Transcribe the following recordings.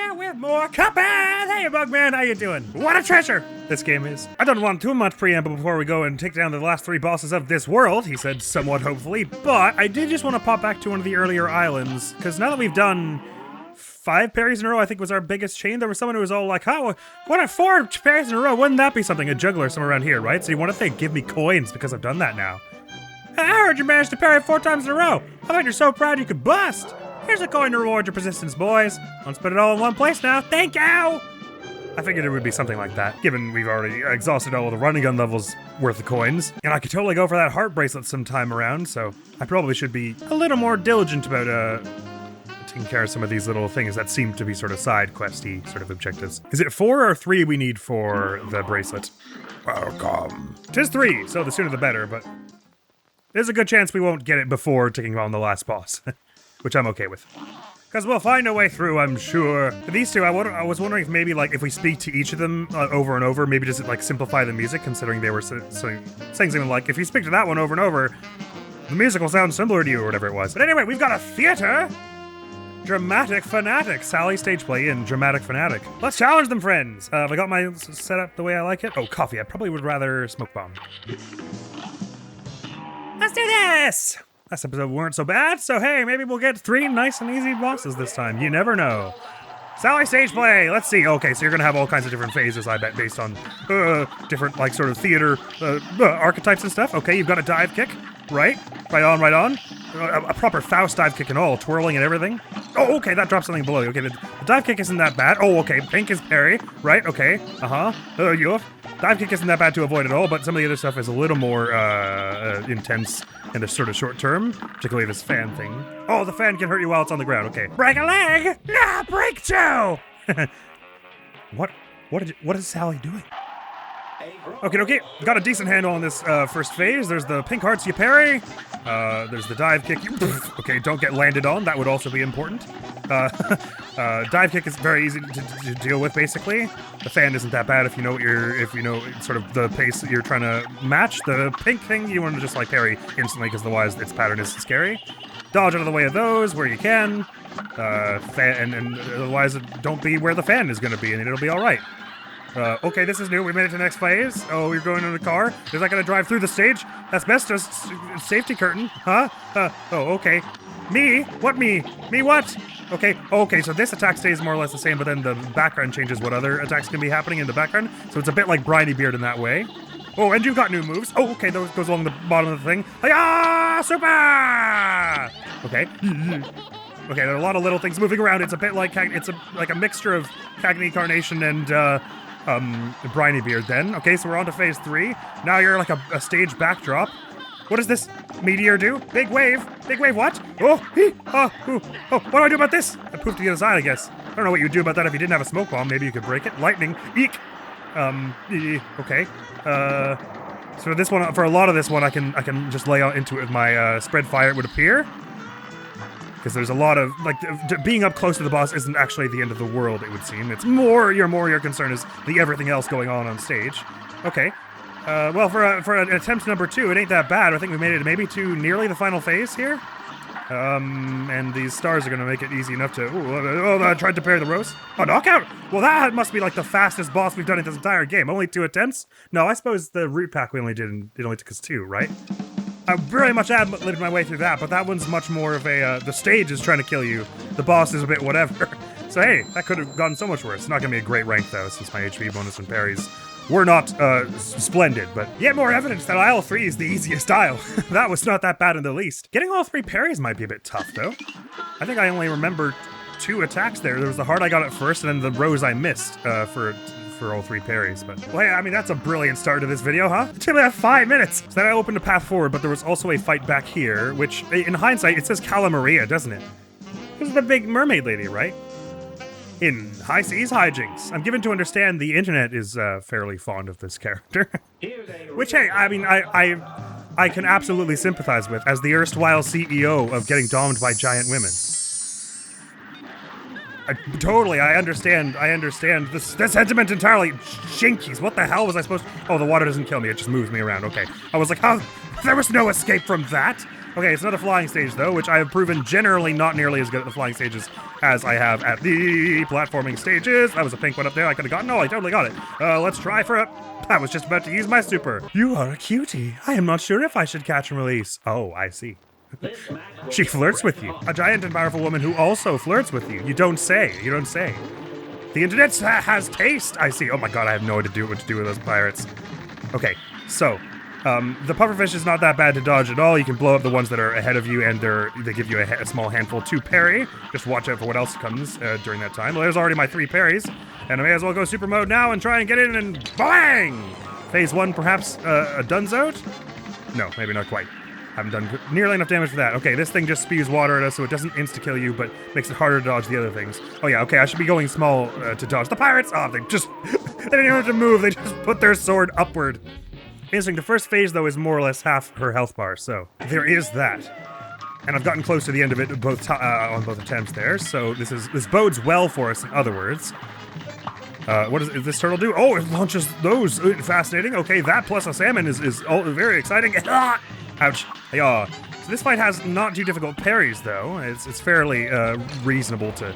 here with more Cuphead! Hey, Mugman, how you doing? What a treasure this game is. I don't want too much preamble before we go and take down the last 3 bosses of this world, he said somewhat hopefully, but I did just want to pop back to one of the earlier islands, because now that we've done 5 parries in a row, I think was our biggest chain. There was someone who was all like, oh, what are 4 parries in a row? Wouldn't that be something? A juggler somewhere around here, right? So you want to give me coins because I've done that now. I heard you managed to parry 4 times in a row. I bet you're so proud you could bust. Here's a coin to reward your persistence, boys. Let's put it all in one place now. Thank you! I figured it would be something like that, given we've already exhausted all the running gun levels worth of coins. And I could totally go for that heart bracelet sometime around, so I probably should be a little more diligent about, taking care of some of these little things that seem to be sort of side questy sort of objectives. Is it 4 or 3 we need for the bracelet? Welcome. 'Tis 3, so the sooner the better, but there's a good chance we won't get it before taking on the last boss. Which I'm okay with. Because we'll find a way through, I'm sure. But these two, I was wondering if maybe, like, if we speak to each of them over and over, maybe does it, like, simplify the music, considering they were saying something like, if you speak to that one over and over, the music will sound similar to you, or whatever it was. But anyway, we've got a theater! Dramatic Fanatic. Sally stage play in Dramatic Fanatic. Let's challenge them, friends! Have I got my setup the way I like it? Oh, coffee. I probably would rather smoke bomb. Let's do this! Last episode weren't so bad, so hey, maybe we'll get 3 nice and easy bosses this time. You never know. Sally stage play, let's see. Okay, so you're gonna have all kinds of different phases, I bet, based on different, like, sort of theater archetypes and stuff. Okay, you've got a dive kick, right? Right on, right on. A proper Faust dive kick and all, twirling and everything. Oh, okay, that drops something below you. Okay, the dive kick isn't that bad. Oh, okay, pink is parry, right? Okay, dive kick isn't that bad to avoid at all, but some of the other stuff is a little more intense and a sort of short term, particularly this fan thing. Oh, the fan can hurt you while it's on the ground. Okay, break a leg. Nah, break 2. What is Sally doing? Okay, got a decent handle on this first phase. There's the pink hearts you parry. There's the dive kick. Okay, don't get landed on. That would also be important. Dive kick is very easy to deal with, basically. The fan isn't that bad if you know sort of the pace that you're trying to match. The pink thing you want to just like parry instantly because otherwise its pattern is scary. Dodge out of the way of those where you can. And otherwise don't be where the fan is going to be, and it'll be all right. Okay, this is new. We made it to the next phase. Oh, you're going in the car? Is that gonna drive through the stage? Asbestos safety curtain, huh? Oh, okay. Me? What me? Me what? Okay, so this attack stays more or less the same, but then the background changes what other attacks can be happening in the background. So it's a bit like Briny Beard in that way. Oh, and you've got new moves. Oh, okay, those goes along the bottom of the thing. Hi-ya! Super! Okay. Okay, there are a lot of little things moving around. It's a bit like like a mixture of Cagney Carnation and Briny Beard then. Okay, so we're on to phase 3. Now you're like a stage backdrop. What does this meteor do? Big wave what? Oh, what do I do about this? I poofed to the other side, I guess. I don't know what you'd do about that if you didn't have a smoke bomb. Maybe you could break it. Lightning, eek. Okay. So this one, for a lot of this one, I can just lay out into it with my spread fire, it would appear. Because there's a lot of, like, being up close to the boss isn't actually the end of the world, it would seem. It's more your concern is the everything else going on stage. Okay. Well, for attempt number 2, it ain't that bad. I think we made it maybe to nearly the final phase here. And these stars are going to make it easy enough to... I tried to parry the roast. Oh, knockout! Well, that must be, like, the fastest boss we've done in this entire game. Only 2 attempts? No, I suppose the root pack we only did, it only took us 2, right? I very much ad-libbed my way through that, but that one's much more of a, the stage is trying to kill you. The boss is a bit whatever. So hey, that could have gone so much worse. It's not going to be a great rank, though, since my HP bonus and parries were not splendid, but yet more evidence that Isle 3 is the easiest isle. That was not that bad in the least. Getting all 3 parries might be a bit tough, though. I think I only remember 2 attacks there. There was the heart I got at first, and then the rose I missed for all 3 parries, but... Well, yeah, I mean, that's a brilliant start to this video, huh? It took me 5 minutes! So then I opened a path forward, but there was also a fight back here, which, in hindsight, it says Cala Maria, doesn't it? This is the big mermaid lady, right? In High Seas Hijinks. I'm given to understand the internet is fairly fond of this character. Which, hey, I mean, I can absolutely sympathize with, as the erstwhile CEO of getting domed by giant women. I understand the sentiment entirely. Jinkies, what the hell was I supposed to... Oh, the water doesn't kill me, it just moves me around, okay. I was like, oh, there was no escape from that. Okay, it's another flying stage, though, which I have proven generally not nearly as good at the flying stages as I have at the platforming stages. That was a pink one up there I could have gotten. No, I totally got it. Let's try for it. I was just about to use my super. You are a cutie. I am not sure if I should catch and release. Oh, I see. She flirts with you. A giant and powerful woman who also flirts with you. You don't say. You don't say. The internet has taste. I see. Oh my god, I have no idea what to do with those pirates. Okay, so... the pufferfish is not that bad to dodge at all. You can blow up the ones that are ahead of you, and they give you a small handful to parry. Just watch out for what else comes during that time. Well, there's already my 3 parries, and I may as well go super mode now and try and get in and bang! Phase 1, perhaps a dunzo? No, maybe not quite. Haven't done nearly enough damage for that. Okay, this thing just spews water at us, so it doesn't insta-kill you, but makes it harder to dodge the other things. Oh yeah, okay, I should be going small to dodge the pirates. Oh, they just... they didn't even have to move. They just put their sword upward. Interesting, the first phase, though, is more or less half her health bar, so there is that. And I've gotten close to the end of it on both attempts there, so this bodes well for us, in other words. What does this turtle do? Oh, it launches those. Fascinating. Okay, that plus a salmon is very exciting. Ouch. Yeah. So this fight has not too difficult parries, though. It's fairly reasonable to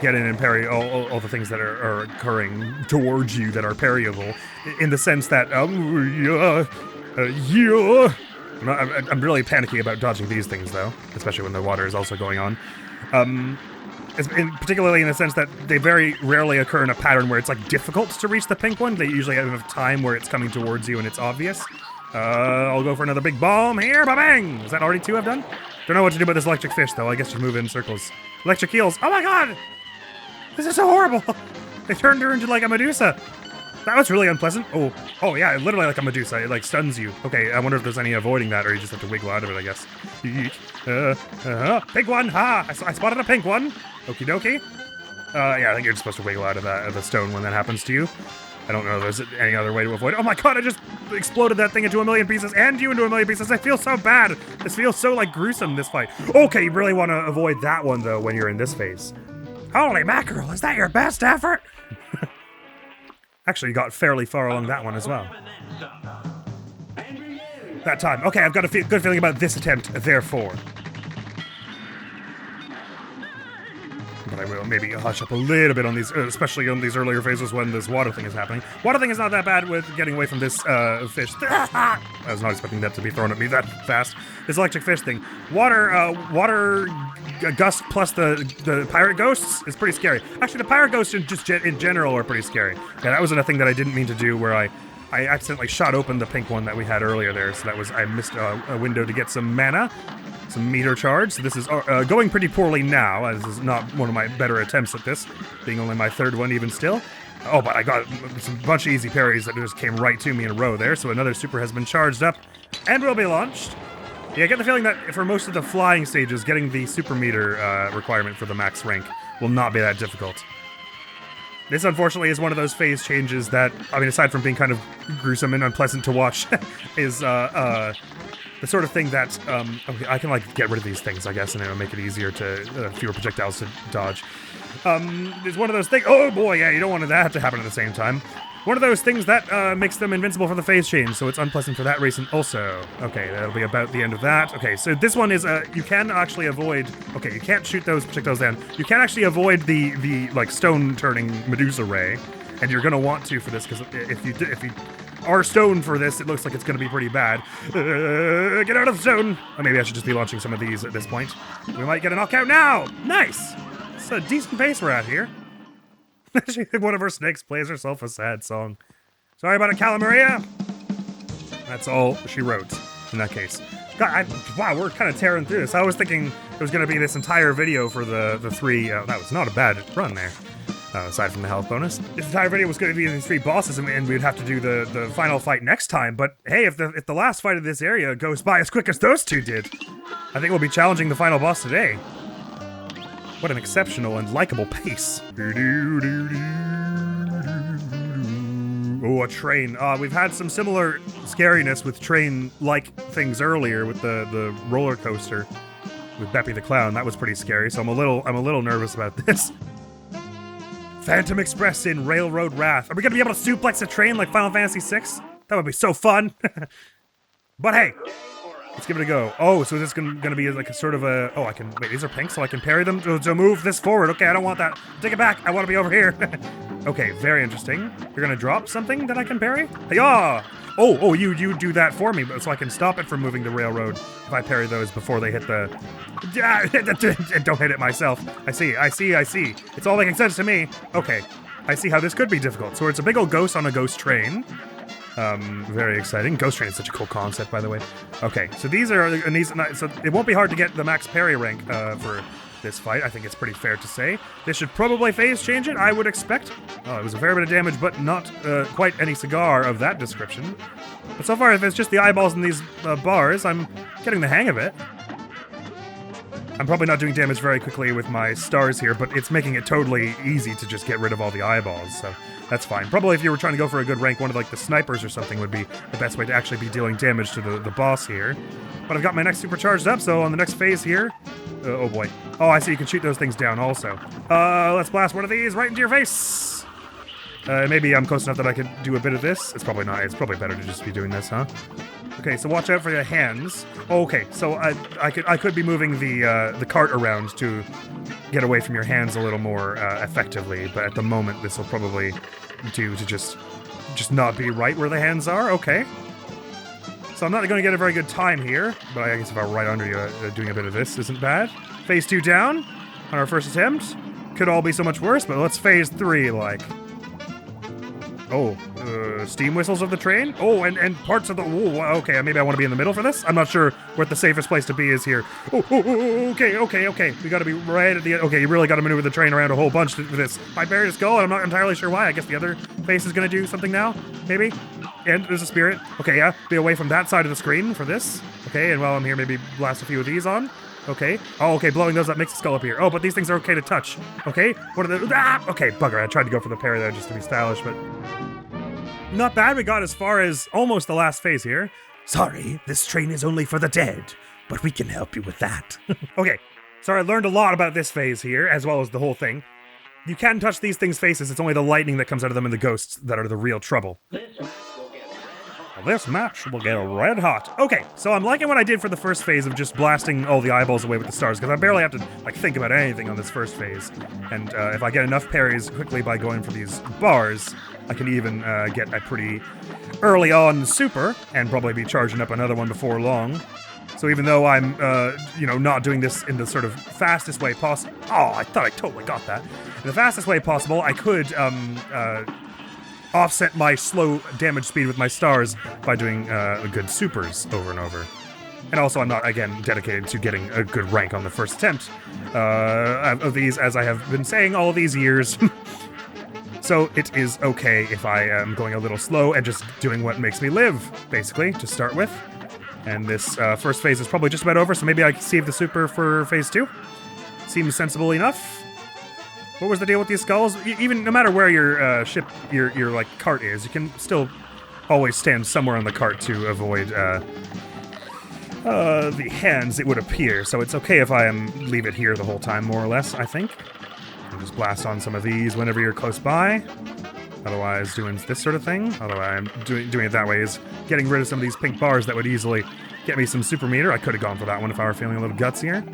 get in and parry all the things that are occurring towards you that are parryable, in the sense that, I'm really panicky about dodging these things, though, especially when the water is also going on. Particularly in the sense that they very rarely occur in a pattern where it's, like, difficult to reach the pink one. They usually have enough time where it's coming towards you and it's obvious. I'll go for another big bomb here, ba-bang! Is that already 2 I've done? Don't know what to do about this electric fish, though. I guess just move in circles. Electric eels. Oh my god! This is so horrible! They turned her into, like, a Medusa. That was really unpleasant. Oh yeah, literally like a Medusa. It, like, stuns you. Okay, I wonder if there's any avoiding that, or you just have to wiggle out of it, I guess. Pink one! Ha! I spotted a pink one! Okie dokie. Yeah, I think you're just supposed to wiggle out of the stone when that happens to you. I don't know if there's any other way to avoid it. Oh my god, I just exploded that thing into a million pieces, and you into a million pieces. I feel so bad. This feels so, like, gruesome, this fight. Okay, you really want to avoid that one, though, when you're in this phase. Holy mackerel, is that your best effort? Actually, you got fairly far along that one as well. That time. Okay, I've got a good feeling about this attempt, therefore. But I will maybe hush up a little bit on these, especially on these earlier phases when this water thing is happening. Water thing is not that bad with getting away from this fish. I was not expecting that to be thrown at me that fast. This electric fish thing. Water gust plus the pirate ghosts is pretty scary. Actually, the pirate ghosts in general are pretty scary. Yeah, that was a thing that I didn't mean to do, where I accidentally shot open the pink one that we had earlier there. So I missed a window to get some mana. Some meter charge. So this is going pretty poorly now. This is not one of my better attempts at this, being only my 3rd one even still. Oh, but I got some bunch of easy parries that just came right to me in a row there. So another super has been charged up and will be launched. Yeah, I get the feeling that for most of the flying stages, getting the super meter requirement for the max rank will not be that difficult. This, unfortunately, is one of those phase changes that, I mean, aside from being kind of gruesome and unpleasant to watch, is the sort of thing that, okay, I can, like, get rid of these things, I guess, and it'll make it easier to, fewer projectiles to dodge. It's one of those things, oh boy, yeah, you don't want that to happen at the same time. One of those things that, makes them invincible for the phase change, so it's unpleasant for that reason also. Okay, that'll be about the end of that. Okay, so this one is, you can actually avoid, okay, you can't shoot those projectiles down. You can actually avoid the like, stone-turning Medusa ray, and you're gonna want to for this, because if you are stoned for this, it looks like it's going to be pretty bad. Get out of the stone! Or maybe I should just be launching some of these at this point. We might get a knockout now! Nice! It's a decent pace we're at here. One of our snakes plays herself a sad song. Sorry about it, Calamaria! That's all she wrote, in that case. God, wow, we're kind of tearing through this. I was thinking it was going to be this entire video for the 3... that was not a bad run there. Aside from the health bonus. This entire video was going to be these 3 bosses, and we'd have to do the final fight next time, but hey, if the last fight of this area goes by as quick as those 2 did, I think we'll be challenging the final boss today. What an exceptional and likable pace. Oh, a train. We've had some similar scariness with train-like things earlier with the roller coaster with Beppy the Clown. That was pretty scary, so I'm a little nervous about this. Phantom Express in Railroad Wrath. Are we gonna be able to suplex a train like Final Fantasy VI? That would be so fun. But hey, Let's give it a go. Oh, so this is gonna be like a sort of a... Oh, I can... Wait, these are pink, so I can parry them to move this forward. Okay, I don't want that. Take it back. I want to be over here. Okay, very interesting. You're gonna drop something that I can parry? Hey-yah! Oh, you do that for me, so I can stop it from moving the railroad if I parry those before they hit the... Don't hit it myself. I see. It's all making sense to me. Okay, I see how this could be difficult. So it's a big old ghost on a ghost train. Very exciting. Ghost train is such a cool concept, by the way. Okay, so these are... So it won't be hard to get the max parry rank for this fight. I think it's pretty fair to say. This should probably phase change it, I would expect. Oh, it was a fair bit of damage, but not quite any cigar of that description. But so far, if it's just the eyeballs in these bars, I'm getting the hang of it. I'm probably not doing damage very quickly with my stars here, but it's making it totally easy to just get rid of all the eyeballs, so that's fine. Probably if you were trying to go for a good rank, one of like the snipers or something would be the best way to actually be dealing damage to the boss here. But I've got my next super charged up, so on the next phase here... oh boy. Oh, I see you can shoot those things down also. Let's blast one of these right into your face! Maybe I'm close enough that I could do a bit of this. It's probably not. It's probably better to just be doing this, huh? Okay, so watch out for your hands. Oh, okay, so I could be moving the cart around to get away from your hands a little more effectively, but at the moment this will probably do to just not be right where the hands are. Okay. So I'm not going to get a very good time here, but I guess if I'm right under you, doing a bit of this isn't bad. Phase 2 down on our first attempt. Could all be so much worse, but let's phase 3, like... Oh, steam whistles of the train? Oh, and parts of the... Oh, okay, maybe I want to be in the middle for this? I'm not sure what the safest place to be is here. Okay. We gotta be right at the... Okay, you really gotta maneuver the train around a whole bunch for this. I buried a skull, and I'm not entirely sure why. I guess the other face is gonna do something now? Maybe? And there's a spirit. Okay, yeah. Be away from that side of the screen for this. Okay, and while I'm here, maybe blast a few of these on. Okay. Oh, okay, blowing those up makes the skull appear. Oh, but these things are okay to touch. Okay, what are the... Ah! Okay, bugger. I tried to go for the parry there just to be stylish, but... Not bad. We got as far as almost the last phase here. Sorry, this train is only for the dead, but we can help you with that. Okay, so I learned a lot about this phase here, as well as the whole thing. You can touch these things' faces. It's only the lightning that comes out of them and the ghosts that are the real trouble. This match will get red hot. Okay, so I'm liking what I did for the first phase of just blasting all the eyeballs away with the stars, because I barely have to think about anything on this first phase. And if I get enough parries quickly by going for these bars, I can even get a pretty early on super, and probably be charging up another one before long. So even though I'm, not doing this in the sort of fastest way possible... Oh, I thought I totally got that. In the fastest way possible, I could, offset my slow damage speed with my stars by doing good supers over and over. And also I'm not, again, dedicated to getting a good rank on the first attempt of these, as I have been saying all these years. So it is okay if I am going a little slow and just doing what makes me live, basically, to start with. And this first phase is probably just about over, so maybe I can save the super for phase 2. Seems sensible enough. What was the deal with these skulls? Even no matter where your ship, your cart is, you can still always stand somewhere on the cart to avoid the hands, it would appear. So it's okay if I leave it here the whole time, more or less, I think. And just blast on some of these whenever you're close by. Otherwise, doing this sort of thing. Although I'm doing it that way is getting rid of some of these pink bars that would easily get me some super meter. I could have gone for that one if I were feeling a little gutsier.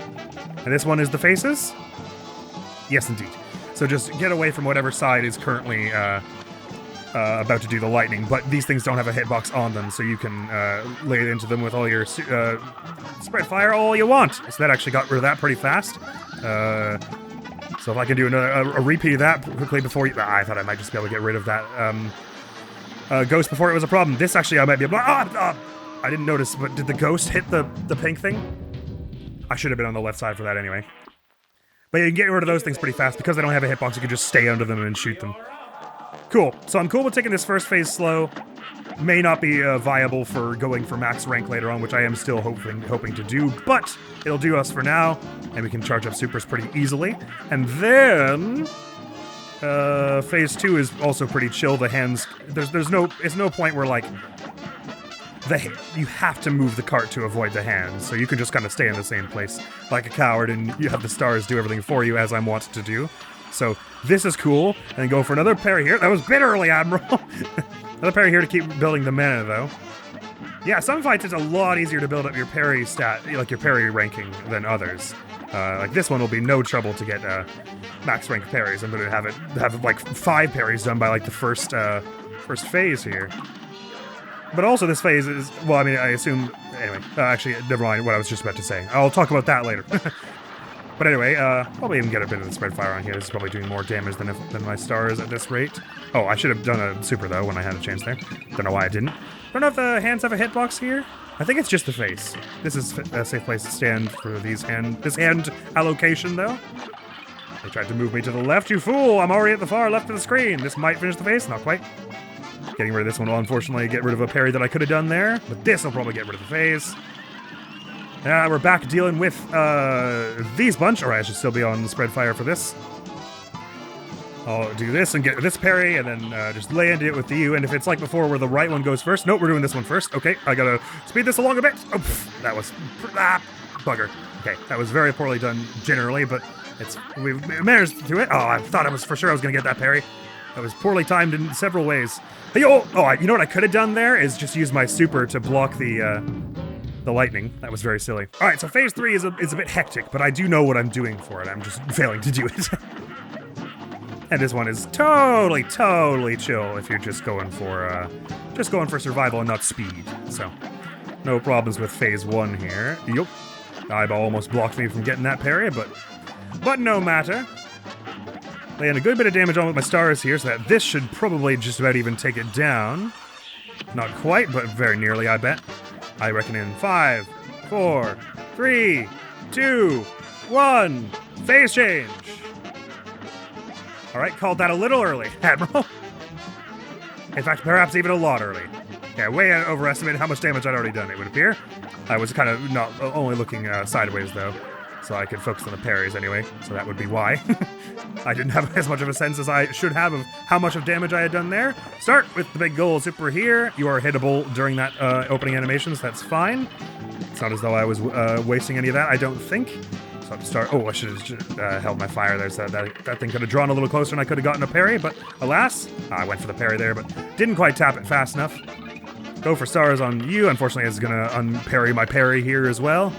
And this one is the faces? Yes, indeed. So just get away from whatever side is currently about to do the lightning, but these things don't have a hitbox on them, so you can lay it into them with all your spread fire all you want. So that actually got rid of that pretty fast. So if I can do a repeat of that quickly before you... I thought I might just be able to get rid of that ghost before it was a problem. This actually I might be able to... I didn't notice, but did the ghost hit the pink thing? I should have been on the left side for that anyway. But you can get rid of those things pretty fast. Because they don't have a hitbox, you can just stay under them and shoot them. Cool. So I'm cool with taking this first phase slow. May not be viable for going for max rank later on, which I am still hoping to do. But it'll do us for now. And we can charge up supers pretty easily. And then... phase 2 is also pretty chill. The hands... There's no point where, like... you have to move the cart to avoid the hands, so you can just kind of stay in the same place like a coward, and you have the stars do everything for you, as I'm wont to do. So this is cool, and go for another parry here. That was a bit early, Admiral. Another parry here to keep building the mana, though. Yeah, some fights it's a lot easier to build up your parry stat, like your parry ranking, than others. Like this one will be no trouble to get max rank parries. I'm gonna have like 5 parries done by like the first phase here. But also this phase is, well, I mean, I assume, anyway, actually, never mind what I was just about to say. I'll talk about that later. But anyway, probably even get a bit of the spread fire on here. This is probably doing more damage than my stars at this rate. Oh, I should have done a super, though, when I had a chance there. Don't know why I didn't. Don't know if the hands have a hitbox here. I think it's just the face. This is a safe place to stand for this hand allocation, though. They tried to move me to the left, you fool! I'm already at the far left of the screen. This might finish the face, not quite. Getting rid of this one will unfortunately get rid of a parry that I could have done there, but this will probably get rid of the face. We're back dealing with these bunch. Alright, I should still be on spread fire for this. I'll do this and get this parry, and then just land it with you. And if it's like before where the right one goes first, nope, we're doing this one first. Okay, I gotta speed this along a bit. Oh, that was bugger. Okay, that was very poorly done generally, but we've managed to do it. Oh, I thought for sure I was gonna get that parry. That was poorly timed in several ways. Hey, you know what I could have done there is just use my super to block the lightning. That was very silly. All right, so phase 3 is a bit hectic, but I do know what I'm doing for it. I'm just failing to do it. And this one is totally chill if you're just going for survival and not speed. So, no problems with phase 1 here. Yup. Eyeball almost blocked me from getting that parry, but no matter. Laying a good bit of damage on with my stars here, so that this should probably just about even take it down. Not quite, but very nearly, I bet. I reckon in 5, 4, 3, 2, 1, phase change. All right, called that a little early, Admiral. In fact, perhaps even a lot early. Yeah, way overestimated how much damage I'd already done, it would appear. I was kind of not only looking sideways, though, so I could focus on the parries anyway, so that would be why. I didn't have as much of a sense as I should have of how much of damage I had done there. Start with the big gold super here. You are hittable during that opening animation, so that's fine. It's not as though I was wasting any of that, I don't think. So I'll start. Oh, I should have held my fire there, so that thing could have drawn a little closer and I could have gotten a parry, but alas, I went for the parry there, but didn't quite tap it fast enough. Go for stars on you. Unfortunately, it's going to unparry my parry here as well.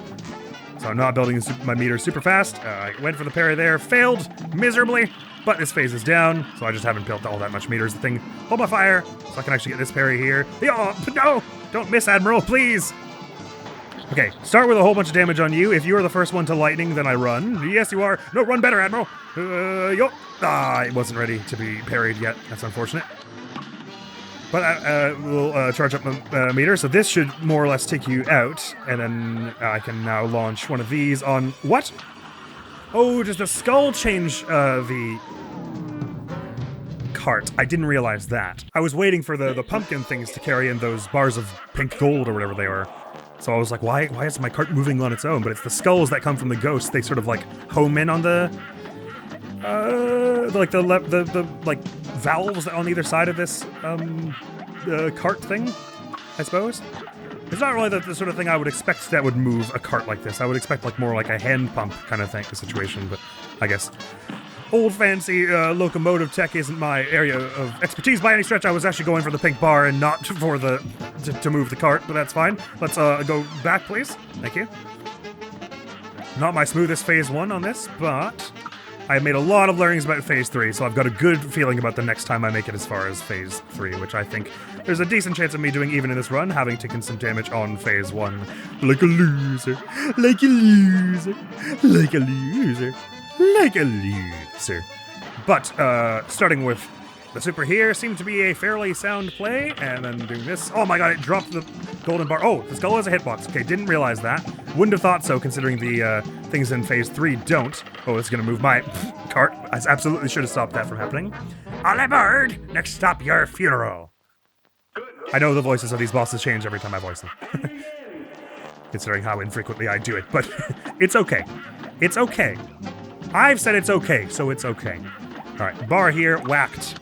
So I'm not building my meter super fast. I went for the parry there, failed miserably, but this phase is down, so I just haven't built all that much meters. The thing, hold my fire, so I can actually get this parry here. Oh, no! Don't miss, Admiral, please! Okay, start with a whole bunch of damage on you. If you are the first one to lightning, then I run. Yes, you are. No, run better, Admiral. It wasn't ready to be parried yet. That's unfortunate. But we'll charge up the meter, so this should more or less take you out, and then I can now launch one of these on... What? Oh, does the skull change the cart? I didn't realize that. I was waiting for the pumpkin things to carry in those bars of pink gold or whatever they are. So I was like, why is my cart moving on its own? But it's the skulls that come from the ghosts. They sort of like home in on the valves on either side of this cart thing, I suppose. It's not really the sort of thing I would expect that would move a cart like this. I would expect like more like a hand pump kind of situation, but I guess old fancy locomotive tech isn't my area of expertise by any stretch. I was actually going for the pink bar and not for to move the cart, but that's fine. Let's go back, please. Thank you. Not my smoothest phase 1 on this, but I made a lot of learnings about phase 3, so I've got a good feeling about the next time I make it as far as phase 3, which I think there's a decent chance of me doing even in this run, having taken some damage on phase 1. Like a loser. Like a loser. Like a loser. Like a loser. But, starting with the super here seemed to be a fairly sound play, and then doing this. Oh my god, it dropped the golden bar. Oh, the skull has a hitbox. Okay, didn't realize that. Wouldn't have thought so, considering the things in phase 3 don't. Oh, it's gonna move my cart. I absolutely should have stopped that from happening. All aboard! Next stop, your funeral. I know the voices of these bosses change every time I voice them. Considering how infrequently I do it, but it's okay. It's okay. I've said it's okay, so it's okay. Alright, bar here, whacked.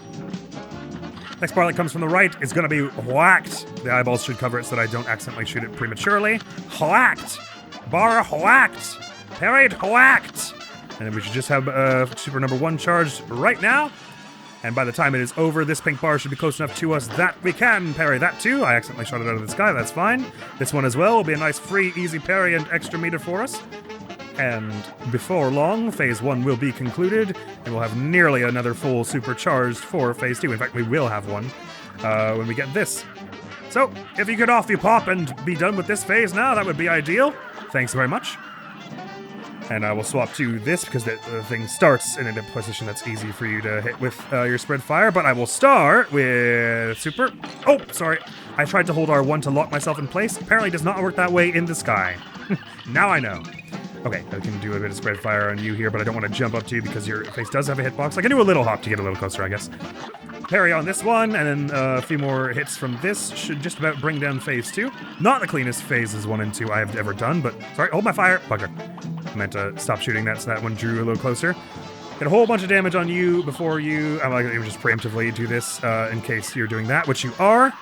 Next bar that comes from the right is going to be whacked. The eyeballs should cover it so that I don't accidentally shoot it prematurely. Whacked! Bar whacked! Parried whacked! And then we should just have super number 1 charged right now. And by the time it is over, this pink bar should be close enough to us that we can parry that too. I accidentally shot it out of the sky, that's fine. This one as well will be a nice free, easy parry and extra meter for us. And before long, Phase 1 will be concluded, and we'll have nearly another full supercharged for Phase 2. In fact, we will have one when we get this. So, if you could off you pop and be done with this phase now, that would be ideal. Thanks very much. And I will swap to this because the thing starts in a position that's easy for you to hit with your spread fire. But I will start with super. Oh, sorry. I tried to hold R1 to lock myself in place. Apparently does not work that way in the sky. Now I know. Okay, I can do a bit of spread fire on you here, but I don't want to jump up to you because your face does have a hitbox. I can do a little hop to get a little closer, I guess. Parry on this one, and then a few more hits from this should just about bring down Phase 2. Not the cleanest phases 1 and 2 I have ever done, but... Sorry, hold my fire. Bugger. I meant to stop shooting that so that one drew a little closer. Get a whole bunch of damage on you before you... I'm going to just preemptively do this in case you're doing that, which you are.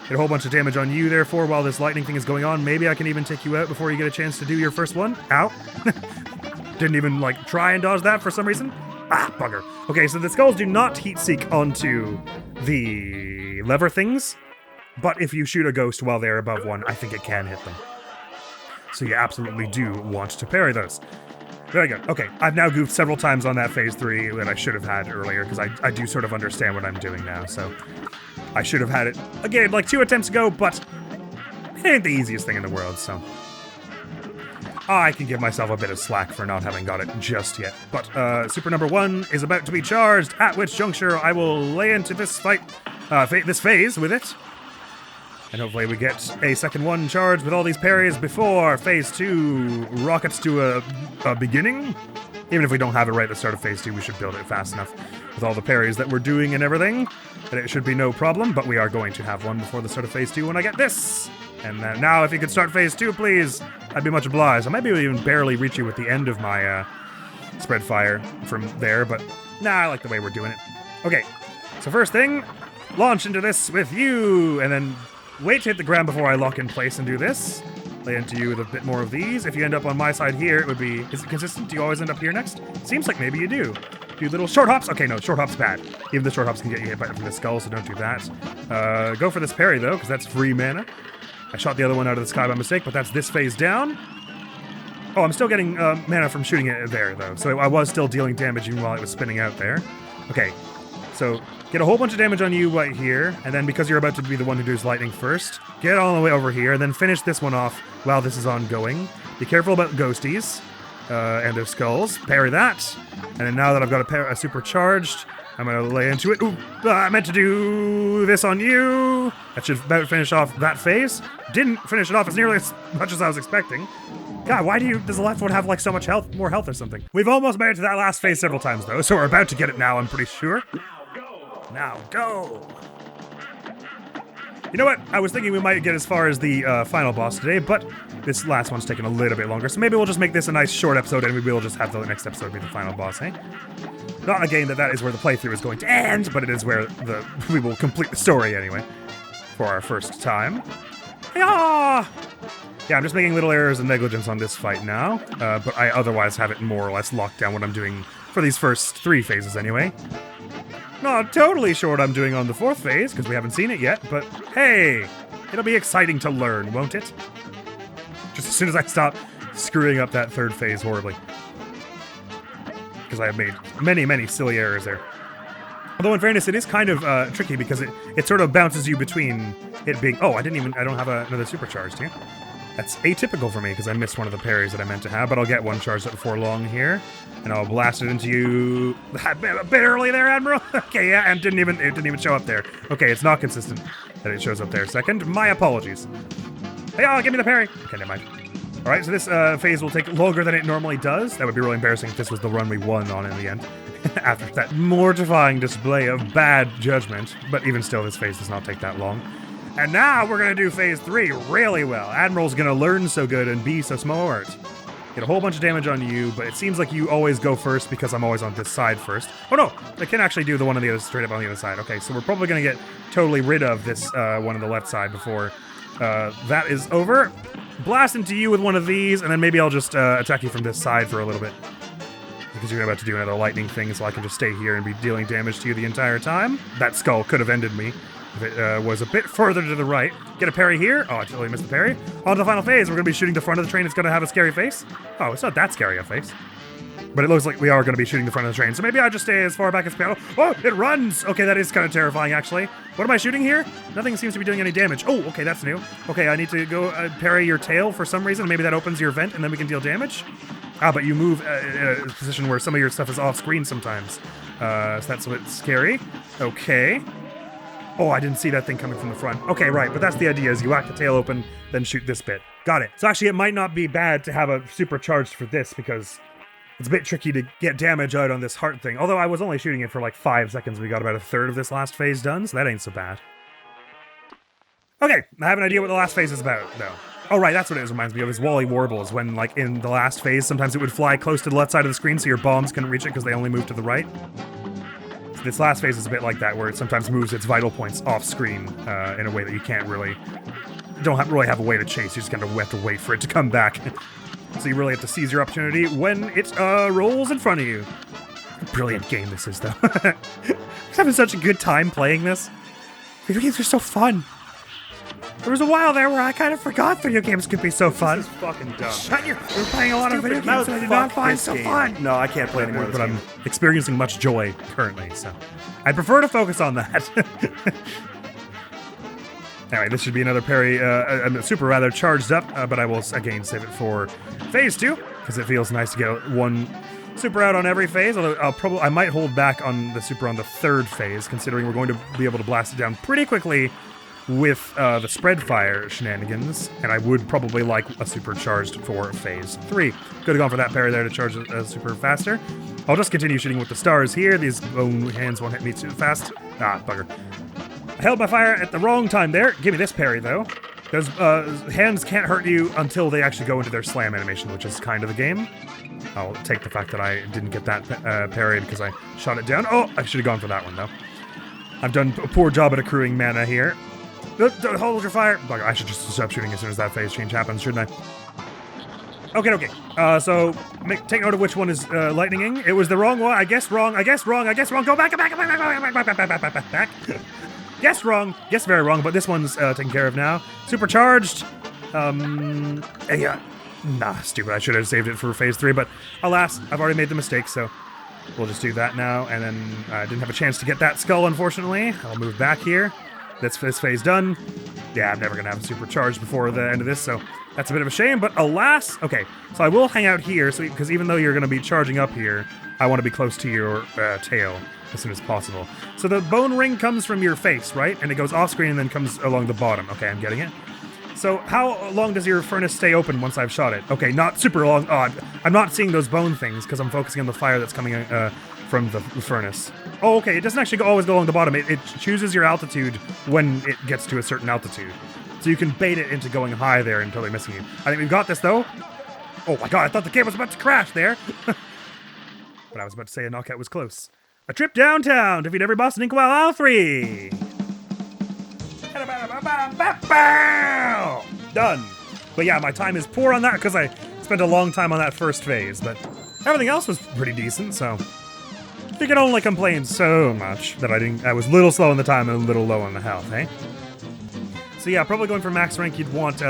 Get a whole bunch of damage on you, therefore, while this lightning thing is going on. Maybe I can even take you out before you get a chance to do your first one. Ow. Didn't even, try and dodge that for some reason. Ah, bugger. Okay, so the skulls do not heat seek onto the lever things, but if you shoot a ghost while they're above one, I think it can hit them. So you absolutely do want to parry those. Very good. Okay, I've now goofed several times on that Phase 3 that I should have had earlier, because I do sort of understand what I'm doing now, so I should have had it, again, 2 attempts ago, but it ain't the easiest thing in the world, so... I can give myself a bit of slack for not having got it just yet. But super number 1 is about to be charged, at which juncture I will lay into this fight, this phase with it. And hopefully we get a second one charged with all these parries before Phase 2 rockets to a beginning. Even if we don't have it right at the start of Phase 2, we should build it fast enough with all the parries that we're doing and everything. And it should be no problem, but we are going to have one before the start of Phase 2 when I get this. And now if you could start Phase 2, please, I'd be much obliged. I might be able to even barely reach you with the end of my spread fire from there, but nah, I like the way we're doing it. Okay, so first thing, launch into this with you, and then wait to hit the ground before I lock in place and do this. Lay into you with a bit more of these. If you end up on my side here, it would be... Is it consistent? Do you always end up here next? Seems like maybe you do. Do little short hops. Okay, no, short hops bad. Even the short hops can get you hit from the skull, so don't do that. Go for this parry, though, because that's free mana. I shot the other one out of the sky by mistake, but that's this phase down. Oh, I'm still getting mana from shooting it there, though. So I was still dealing damage even while it was spinning out there. Okay, so get a whole bunch of damage on you right here, and then because you're about to be the one who does lightning first, get all the way over here, and then finish this one off while this is ongoing. Be careful about ghosties and their skulls. Parry that. And then now that I've got a supercharged, I'm going to lay into it. Ooh, I meant to do this on you. That should about finish off that phase. Didn't finish it off as nearly as much as I was expecting. God, why does the left one have so much health, more health or something? We've almost made it to that last phase several times though, so we're about to get it now, I'm pretty sure. Now go. You know what? I was thinking we might get as far as the final boss today, but this last one's taking a little bit longer, so maybe we'll just make this a nice short episode and maybe we'll just have the next episode be the final boss, eh? Not a game that is where the playthrough is going to end, but it is where we will complete the story anyway, for our first time. Yeah, I'm just making little errors and negligence on this fight now, but I otherwise have it more or less locked down what I'm doing for these first 3 phases anyway. Not totally sure what I'm doing on the 4th phase, because we haven't seen it yet, but hey, it'll be exciting to learn, won't it? Just as soon as I stop screwing up that 3rd phase horribly. Because I have made many, many silly errors there. Although in fairness, it is kind of tricky because it sort of bounces you between it being... Oh, I don't have another supercharged here. That's atypical for me because I missed one of the parries that I meant to have, but I'll get one charged up before long here. And I'll blast it into you a bit early there, Admiral. Okay, yeah, and it didn't even show up there. Okay, it's not consistent that it shows up there second. My apologies. Hey, give me the parry. Okay, never mind. All right, so this phase will take longer than it normally does. That would be really embarrassing if this was the run we won on in the end. After that mortifying display of bad judgment. But even still, this phase does not take that long. And now we're going to do phase 3 really well. Admiral's going to learn so good and be so smart. Get a whole bunch of damage on you, but it seems like you always go first because I'm always on this side first. Oh no, I can actually do the one on the other, straight up on the other side. Okay, so we're probably going to get totally rid of this one on the left side before that is over. Blast into you with one of these, and then maybe I'll just attack you from this side for a little bit. because you're about to do another lightning thing, so I can just stay here and be dealing damage to you the entire time. That skull could have ended me if it was a bit further to the right. Get a parry here. Oh, I totally missed the parry. On to the final phase. We're going to be shooting the front of the train. It's going to have a scary face. Oh, it's not that scary a face. But it looks like we are going to be shooting the front of the train, so maybe I just stay as far back as possible. Oh, it runs! Okay, that is kind of terrifying, actually. What am I shooting here? Nothing seems to be doing any damage. Oh, okay, that's new. Okay, I need to go parry your tail for some reason. Maybe that opens your vent, and then we can deal damage. Ah, but you move in a position where some of your stuff is off-screen sometimes. So that's a bit scary. Okay. Oh, I didn't see that thing coming from the front. Okay, right, but that's the idea, is you whack the tail open, then shoot this bit. Got it. So actually, it might not be bad to have a supercharged for this, because it's a bit tricky to get damage out on this heart thing. Although I was only shooting it for like 5 seconds. We got about a third of this last phase done, so that ain't so bad. Okay, I have an idea what the last phase is about, though. Oh, right, that's what it reminds me of, is Wally Warbles, when, like, in the last phase, sometimes it would fly close to the left side of the screen so your bombs couldn't reach it because they only move to the right. So this last phase is a bit like that, where it sometimes moves its vital points off-screen in a way that you can't really... really have a way to chase, you just kind of have to wait for it to come back. So you really have to seize your opportunity when it rolls in front of you. Brilliant game this is, though. I'm having such a good time playing this. Video games are so fun. There was a while there where I kind of forgot video games could be so fun. This is fucking dumb. We're playing a lot of video games that I did not find so fun. No, I can't play anymore. But I'm experiencing much joy currently, so I prefer to focus on that. Anyway, this should be another parry, super rather charged up, but I will again save it for phase 2, because it feels nice to get one super out on every phase, although I might hold back on the super on the third phase, considering we're going to be able to blast it down pretty quickly with the spread fire shenanigans, and I would probably like a super charged for phase 3. Could have gone for that parry there to charge a super faster. I'll just continue shooting with the stars here. These bone hands won't hit me too fast. Ah, bugger. I held my fire at the wrong time there. Give me this parry, though. Those hands can't hurt you until they actually go into their slam animation, which is kind of the game. I'll take the fact that I didn't get that parry because I shot it down. Oh, I should have gone for that one, though. I've done a poor job at accruing mana here. Don't hold your fire. Bugger, I should just stop shooting as soon as that phase change happens, shouldn't I? Okay. So take note of which one is lightninging. It was the wrong one. I guess wrong. Go back. Guess wrong. Guess very wrong, but this one's taken care of now. Supercharged. Yeah. Nah, stupid. I should have saved it for phase 3, but alas, I've already made the mistake, so we'll just do that now. And then I didn't have a chance to get that skull, unfortunately. I'll move back here. That's this phase done. Yeah, I'm never going to have a supercharged before the end of this, so that's a bit of a shame, but alas. Okay, so I will hang out here, because even though you're going to be charging up here, I want to be close to your tail as soon as possible. So the bone ring comes from your face, right? And it goes off screen and then comes along the bottom. Okay, I'm getting it. So how long does your furnace stay open once I've shot it? Okay, not super long. Oh, I'm not seeing those bone things because I'm focusing on the fire that's coming from the furnace. Oh, okay, it doesn't actually always go along the bottom. It chooses your altitude when it gets to a certain altitude. So you can bait it into going high there and totally missing you. I think we've got this, though. Oh my god, I thought the game was about to crash there. But I was about to say a knockout was close. A trip downtown, defeat every boss in Inkwell L3. Done. But yeah, my time is poor on that because I spent a long time on that first phase, but everything else was pretty decent, so you can only complain so much that I was a little slow on the time and a little low on the health, eh? So yeah, probably going for max rank, you'd want,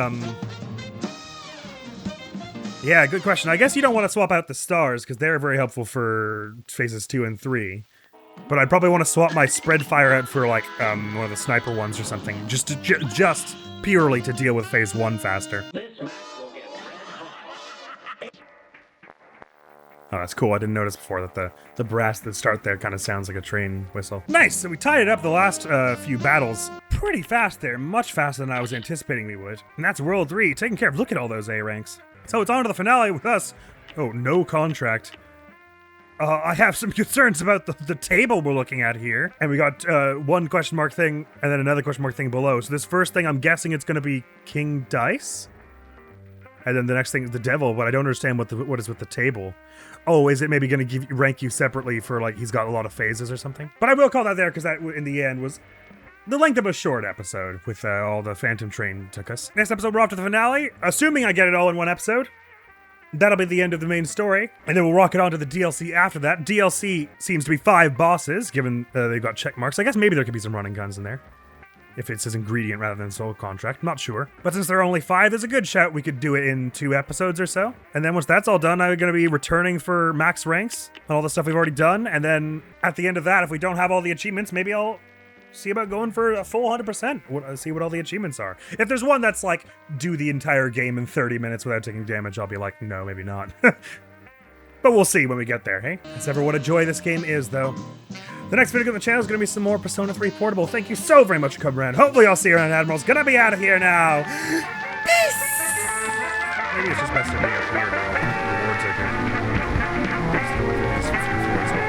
yeah, good question. I guess you don't want to swap out the stars, because they're very helpful for phases 2 and 3. But I'd probably want to swap my spread fire out for, like, one of the sniper ones or something, just purely to deal with phase 1 faster. Oh, that's cool. I didn't notice before that the brass that start there kind of sounds like a train whistle. Nice! So we tied it up the last few battles pretty fast there, much faster than I was anticipating we would. And that's World 3, taken care of. Look at all those A ranks. So it's on to the finale with us. Oh, no contract. I have some concerns about the table we're looking at here. And we got one question mark thing and then another question mark thing below. So this first thing, I'm guessing it's going to be King Dice. And then the next thing is the Devil, but I don't understand what is with the table. Oh, is it maybe going to rank you separately for, like, he's got a lot of phases or something? But I will call that there because that, in the end, was the length of a short episode with all the Phantom Train took us. Next episode, we're off to the finale. Assuming I get it all in one episode. that'll be the end of the main story, and then we'll rocket on to the DLC after that. DLC seems to be 5 bosses, given they've got check marks. I guess maybe there could be some running guns in there, if it says ingredient rather than soul contract. Not sure. But since there are only 5, there's a good shout we could do it in 2 episodes or so. And then once that's all done, I'm going to be returning for max ranks on all the stuff we've already done. And then at the end of that, if we don't have all the achievements, maybe I'll see about going for a full 100%. See what all the achievements are. If there's one that's like, do the entire game in 30 minutes without taking damage, I'll be like, no, maybe not. But we'll see when we get there, hey? That's ever what a joy this game is, though. The next video on the channel is going to be some more Persona 3 Portable. Thank you so very much for coming around. Hopefully I'll see you around. Admiral's gonna be out of here now. Peace! Maybe it's just best to be up here now. The rewards are good.